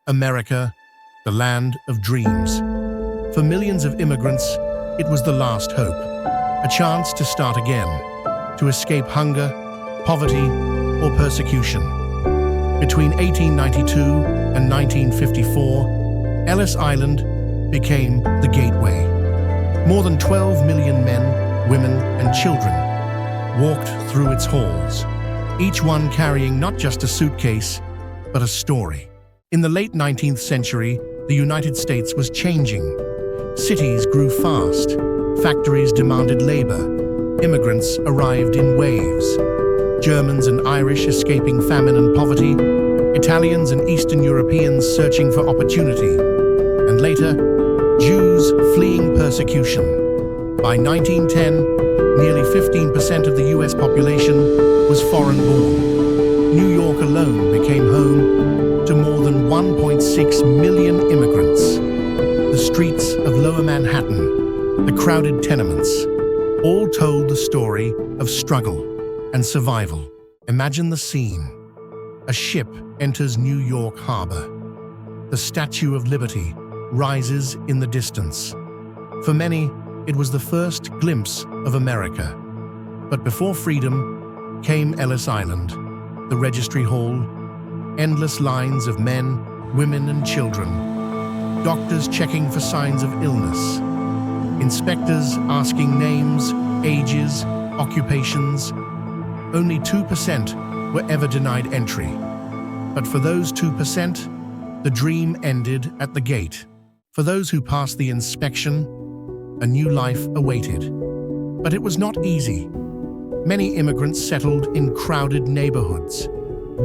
America, the land of dreams. For millions of immigrants, it was the last hope, a chance to start again, to escape hunger, poverty, or persecution. Between 1892 and 1954, Ellis Island became the gateway. More than 12 million men, women, and children walked through its halls, each one carrying not just a suitcase, but a story. In the late 19th century, the United States was changing. Cities grew fast, factories demanded labor, immigrants arrived in waves. Germans and Irish escaping famine and poverty, Italians and Eastern Europeans searching for opportunity, and later, Jews fleeing persecution. By 1910, nearly 15% of the US population was foreign-born. New York alone became home to more than 1.6 million immigrants. The streets of Lower Manhattan, the crowded tenements, all told the story of struggle and survival. Imagine the scene. A ship enters New York Harbor. The Statue of Liberty rises in the distance. For many, it was the first glimpse of America. But before freedom came Ellis Island, the Registry Hall, endless lines of men, women, and children, doctors checking for signs of illness, inspectors asking names, ages, occupations. Only 2% were ever denied entry. But for those 2%, the dream ended at the gate. For those who passed the inspection, a new life awaited. But it was not easy. Many immigrants settled in crowded neighborhoods,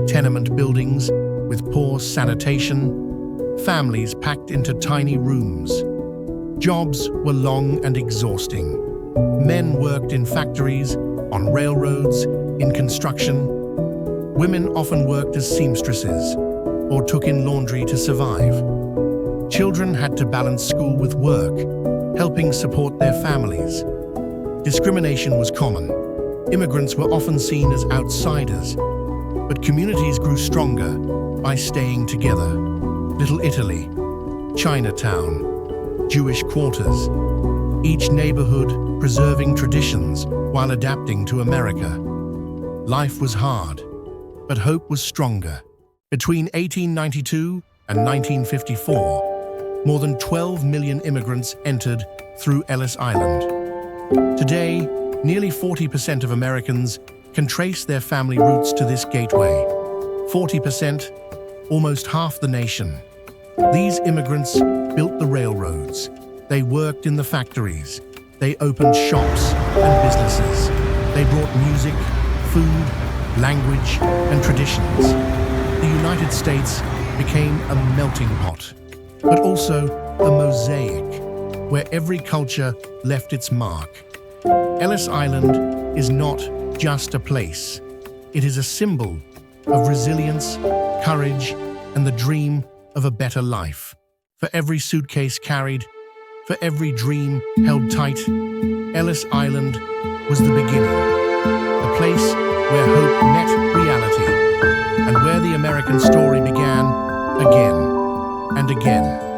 tenement buildings with poor sanitation, families packed into tiny rooms. Jobs were long and exhausting. Men worked in factories, on railroads, in construction. Women often worked as seamstresses or took in laundry to survive. Children had to balance school with work, helping support their families. Discrimination was common. Immigrants were often seen as outsiders, but communities grew stronger by staying together. Little Italy, Chinatown, Jewish quarters, each neighborhood preserving traditions while adapting to America. Life was hard, but hope was stronger. Between 1892 and 1954, more than 12 million immigrants entered through Ellis Island. Today, nearly 40% of Americans can trace their family roots to this gateway. 40%, almost half the nation. These immigrants built the railroads. They worked in the factories. They opened shops and businesses. They brought music, food, language, and traditions. The United States became a melting pot, but also a mosaic where every culture left its mark. Ellis Island is not just a place. It is a symbol of resilience, courage, and the dream of a better life. For every suitcase carried, for every dream held tight, Ellis Island was the beginning. The place where hope met reality and where the American story began again and again.